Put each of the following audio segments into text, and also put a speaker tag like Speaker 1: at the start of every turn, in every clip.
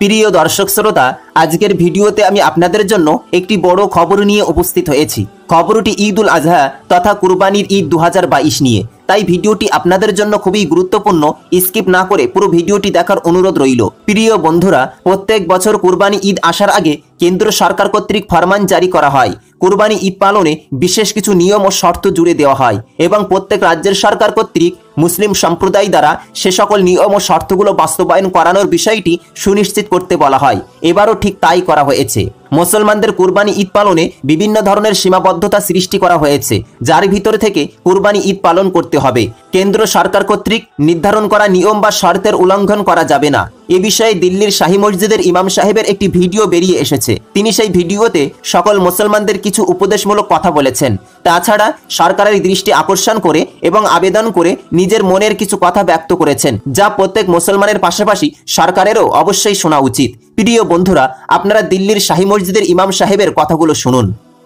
Speaker 1: প্রিয় দর্শক শ্রোতা, আজকের ভিডিওতে আমি আপনাদের জন্য একটি বড় খবর নিয়ে উপস্থিত হয়েছি। খবরটি ঈদ উল আজহা তথা কুরবানির ঈদ 2022 নিয়ে, তাই ভিডিওটি আপনাদের জন্য খুবই গুরুত্বপূর্ণ। স্কিপ না করে পুরো ভিডিওটি দেখার অনুরোধ রইল। প্রিয় বন্ধুরা, প্রত্যেক বছর কুরবানি ঈদ আসার আগে কেন্দ্র সরকার কর্তৃক ফরমান জারি করা হয়। কুরবানি ঈদ পালনে বিশেষ কিছু নিয়ম ও শর্ত জুড়ে দেওয়া হয় এবং প্রত্যেক রাজ্যের সরকার কর্তৃক মুসলিম সম্প্রদায় দ্বারা সে সকল নিয়ম ও শর্তগুলো বাস্তবায়ন করানোর বিষয়টি সুনিশ্চিত করতে বলা হয়। এবারও ঠিক তাই করা হয়েছে। মুসলমানদের কুরবানি ঈদ পালনে বিভিন্ন ধরনের সীমাবদ্ধতা সৃষ্টি করা হয়েছে, যার ভিতর থেকে কুরবানি ঈদ পালন করতে হবে। কেন্দ্র সরকার কর্তৃক নির্ধারণ করা নিয়ম বা শর্তের উল্লঙ্ঘন করা যাবে না। এ বিষয়ে দিল্লির শাহী মসজিদের ইমাম সাহেবের একটি ভিডিও বেরিয়ে এসেছে। তিনি সেই ভিডিওতে সকল মুসলমানদের কিছু উপদেশমূলক কথা বলেছেন। তাছাড়া সরকারের দৃষ্টি আকর্ষণ করে এবং আবেদন করে নিজের মনের কিছু কথা ব্যক্ত করেছেন, যা প্রত্যেক মুসলমানের পাশাপাশি সরকারেরও অবশ্যই শোনা উচিত। প্রিয় বন্ধুরা, আপনারা দিল্লির শাহী মসজিদের ইমাম সাহেবের কথাগুলো শুনুন।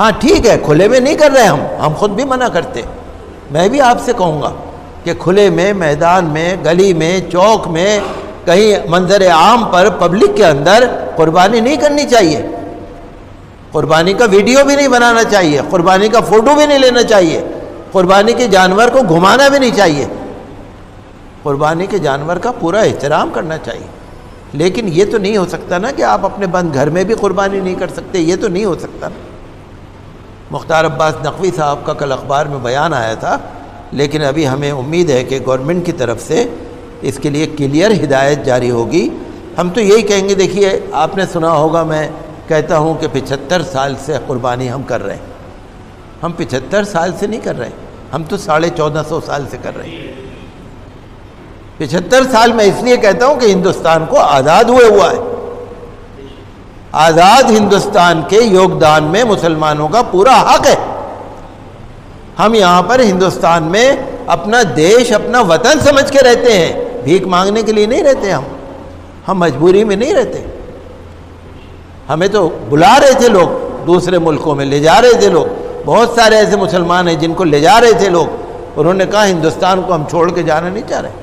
Speaker 2: ہاں ٹھیک ہے، کھلے میں نہیں کر رہے ہم خود بھی منع کرتے. میں بھی آپ سے کہوں گا کہ کھلے میں، میدان میں، گلی میں، چوک میں، کہیں منظر عام پر، پبلک کے اندر قربانی نہیں کرنی چاہیے. قربانی کا ویڈیو بھی نہیں بنانا چاہیے، قربانی کا فوٹو بھی نہیں لینا چاہیے، قربانی کے جانور کو گھمانا بھی نہیں چاہیے. قربانی کے جانور کا پورا احترام کرنا چاہیے. لیکن یہ تو نہیں ہو سکتا نا کہ آپ اپنے بند گھر میں بھی قربانی نہیں کر سکتے. یہ تو نہیں ہو سکتا نا. مختار عباس نقوی صاحب کا کل اخبار میں بیان آیا تھا، لیکن ابھی ہمیں امید ہے کہ گورنمنٹ کی طرف سے اس کے لیے کلیئر ہدایت جاری ہوگی. ہم تو یہی کہیں گے، دیکھیے آپ نے سنا ہوگا، میں کہتا ہوں کہ 75 سال سے قربانی ہم کر رہے ہیں. ہم 75 سال سے نہیں کر رہے ہیں، ہم تو 1450 سال سے کر رہے ہیں. 75 سال میں اس لیے کہتا ہوں کہ ہندوستان کو آزاد ہوئے ہوا ہے. آزاد ہندوستان کے یوگدان میں مسلمانوں کا پورا حق ہے. ہم یہاں پر ہندوستان میں اپنا دیش، اپنا وطن سمجھ کے رہتے ہیں. بھیک مانگنے کے لیے نہیں رہتے ہم مجبوری میں نہیں رہتے. ہمیں تو بلا رہے تھے لوگ، دوسرے ملکوں میں لے جا رہے تھے لوگ. بہت سارے ایسے مسلمان ہیں جن کو لے جا رہے تھے لوگ. انہوں نے کہا ہندوستان کو ہم چھوڑ کے جانا نہیں چاہ رہے.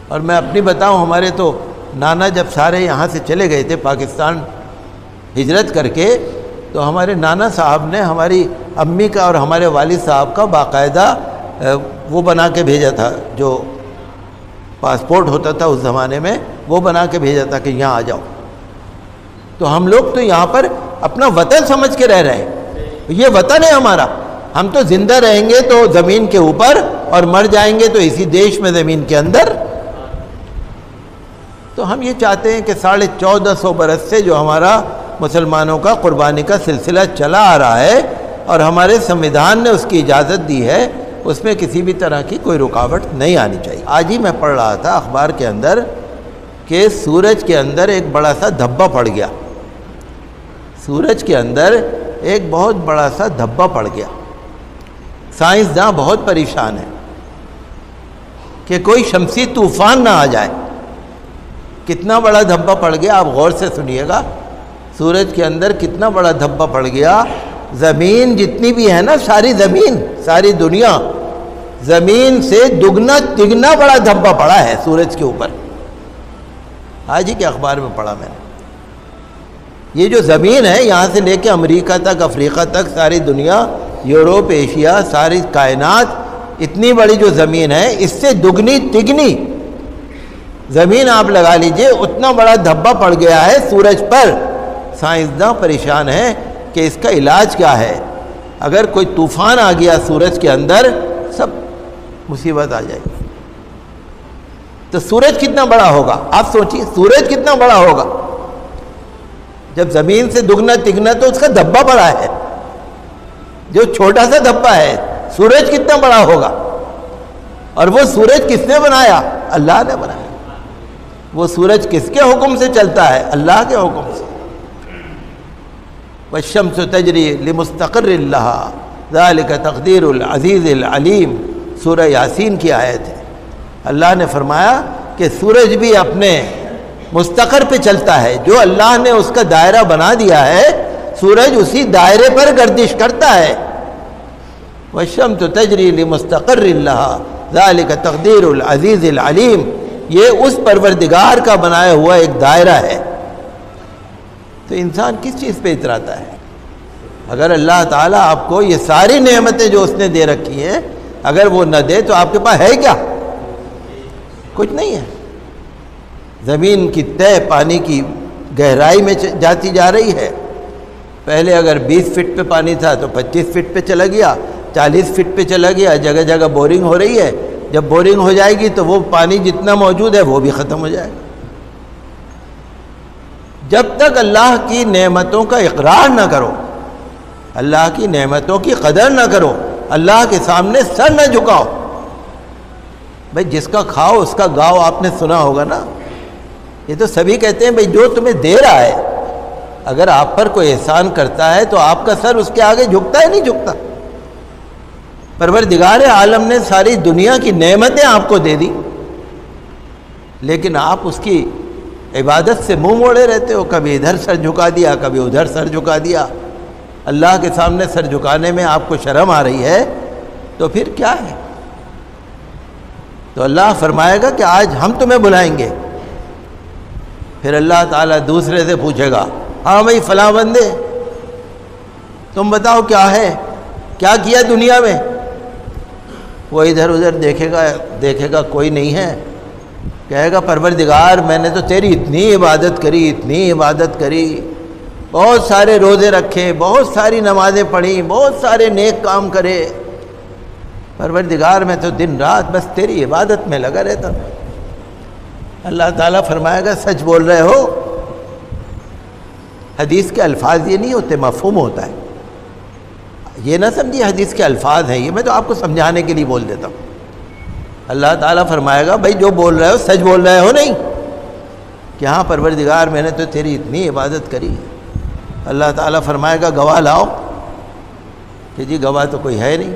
Speaker 2: اور میں اپنی بتاؤں، ہمارے تو نانا جب سارے یہاں سے چلے گئے تھے پاکستان ہجرت کر کے، تو ہمارے نانا صاحب نے ہماری امی کا اور ہمارے والد صاحب کا باقاعدہ وہ بنا کے بھیجا تھا، جو پاسپورٹ ہوتا تھا اس زمانے میں، وہ بنا کے بھیجا تھا کہ یہاں آ جاؤ. تو ہم لوگ تو یہاں پر اپنا وطن سمجھ کے رہ رہے ہیں. یہ وطن ہے ہمارا. ہم تو زندہ رہیں گے تو زمین کے اوپر، اور مر جائیں گے تو اسی دیش میں، زمین کے اندر. تو ہم یہ چاہتے ہیں کہ 1450 برس سے جو ہمارا مسلمانوں کا قربانی کا سلسلہ چلا آ رہا ہے، اور ہمارے سمویدھان نے اس کی اجازت دی ہے، اس میں کسی بھی طرح کی کوئی رکاوٹ نہیں آنی چاہیے. آج ہی میں پڑھ رہا تھا اخبار کے اندر کہ سورج کے اندر ایک بڑا سا دھبا پڑ گیا. سورج کے اندر ایک بہت بڑا سا دھبا پڑ گیا. سائنسداں بہت پریشان ہیں کہ کوئی شمسی طوفان نہ آ جائے. کتنا بڑا دھبا پڑ گیا، آپ غور سے سنیے گا. سورج کے اندر کتنا بڑا دھبا پڑ گیا. زمین جتنی بھی ہے نا، ساری زمین، ساری دنیا، زمین سے دگنا تگنا بڑا دھبا پڑا ہے سورج کے اوپر. آج ہی کے اخبار میں پڑھا میں نے. یہ جو زمین ہے، یہاں سے لے کے امریکہ تک، افریقہ تک، ساری دنیا، یوروپ، ایشیا، ساری کائنات، اتنی بڑی جو زمین ہے، اس سے دگنی تگنی زمین آپ لگا لیجئے، اتنا بڑا دھبا پڑ گیا ہے سورج پر. سائنسداں پریشان ہیں کہ اس کا علاج کیا ہے. اگر کوئی طوفان آ گیا سورج کے اندر، سب مصیبت آ جائے گی. تو سورج کتنا بڑا ہوگا آپ سوچیے. سورج کتنا بڑا ہوگا جب زمین سے دگنا تگنا، تو اس کا دھبا بڑا ہے. جو چھوٹا سا دھبا ہے، سورج کتنا بڑا ہوگا. اور وہ سورج کس نے بنایا؟ اللہ نے بنایا. وہ سورج کس کے حکم سے چلتا ہے؟ اللہ کے حکم سے. والشمس تجری لمستقر لها ذلك تقدیر العزیز العلیم. سورہ یاسین کی آیت ہے. اللہ نے فرمایا کہ سورج بھی اپنے مستقر پہ چلتا ہے. جو اللہ نے اس کا دائرہ بنا دیا ہے، سورج اسی دائرے پر گردش کرتا ہے. والشمس تجری لمستقر لها ذلك تقدیر العزیز العلیم. یہ اس پروردگار کا بنایا ہوا ایک دائرہ ہے. تو انسان کس چیز پہ اتراتا ہے؟ اگر اللہ تعالیٰ آپ کو یہ ساری نعمتیں جو اس نے دے رکھی ہیں، اگر وہ نہ دے تو آپ کے پاس ہے کیا؟ کچھ نہیں ہے. زمین کی تہ پانی کی گہرائی میں جاتی جا رہی ہے. پہلے اگر 20 فٹ پہ پانی تھا تو 25 فٹ پہ چلا گیا، 40 فٹ پہ چلا گیا. جگہ جگہ بورنگ ہو رہی ہے. جب بورنگ ہو جائے گی تو وہ پانی جتنا موجود ہے وہ بھی ختم ہو جائے گا. جب تک اللہ کی نعمتوں کا اقرار نہ کرو، اللہ کی نعمتوں کی قدر نہ کرو، اللہ کے سامنے سر نہ جھکاؤ. بھائی جس کا کھاؤ اس کا گاؤ، آپ نے سنا ہوگا نا. یہ تو سبھی کہتے ہیں بھائی جو تمہیں دے رہا ہے، اگر آپ پر کوئی احسان کرتا ہے تو آپ کا سر اس کے آگے جھکتا ہے؟ نہیں جھکتا. پروردگار عالم نے ساری دنیا کی نعمتیں آپ کو دے دی، لیکن آپ اس کی عبادت سے منہ موڑے رہتے ہو. کبھی ادھر سر جھکا دیا، کبھی ادھر سر جھکا دیا. اللہ کے سامنے سر جھکانے میں آپ کو شرم آ رہی ہے تو پھر کیا ہے؟ تو اللہ فرمائے گا کہ آج ہم تمہیں بلائیں گے. پھر اللہ تعالیٰ دوسرے سے پوچھے گا ہاں بھائی فلاں بندے تم بتاؤ کیا ہے، کیا کیا دنیا میں؟ وہ ادھر ادھر دیکھے گا کوئی نہیں ہے. کہے گا پروردگار میں نے تو تیری اتنی عبادت کری، بہت سارے روزے رکھے، بہت ساری نمازیں پڑھی، بہت سارے نیک کام کرے، پروردگار میں تو دن رات بس تیری عبادت میں لگا رہتا ہوں. اللہ تعالیٰ فرمائے گا سچ بول رہے ہو. حدیث کے الفاظ یہ نہیں ہوتے، مفہوم ہوتا ہے. یہ نہ سمجھیے حدیث کے الفاظ ہیں، یہ میں تو آپ کو سمجھانے کے لیے بول دیتا ہوں. اللہ تعالیٰ فرمائے گا بھائی جو بول رہے ہو سچ بول رہے ہو نہیں؟ کہ ہاں پروردگار میں نے تو تیری اتنی عبادت کری. اللہ تعالیٰ فرمائے گا گواہ لاؤ، کہ جی گواہ تو کوئی ہے نہیں.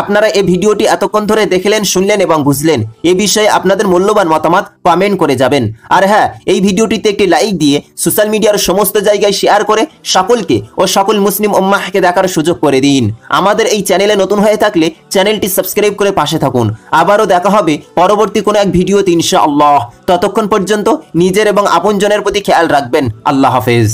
Speaker 1: আপনারা এই ভিডিওটি এতক্ষণ ধরে দেখলেন, শুনলেন এবং বুঝলেন। এই বিষয়ে আপনাদের মূল্যবান মতামত কমেন্ট করে যাবেন। আর হ্যাঁ, এই ভিডিওটিতে একটি লাইক দিয়ে সোশ্যাল মিডিয়ার সমস্ত জায়গায় শেয়ার করে সকলকে ও সকল মুসলিম উম্মাহকে দেখার সুযোগ করে দিন। আমাদের এই চ্যানেলে নতুন হয়ে থাকলে চ্যানেলটি সাবস্ক্রাইব করে পাশে থাকুন। আবারও দেখা হবে পরবর্তী কোনো এক ভিডিওতে ইনশাআল্লাহ। ততক্ষণ পর্যন্ত নিজের এবং আপনজনের প্রতি খেয়াল রাখবেন। আল্লাহ হাফেজ।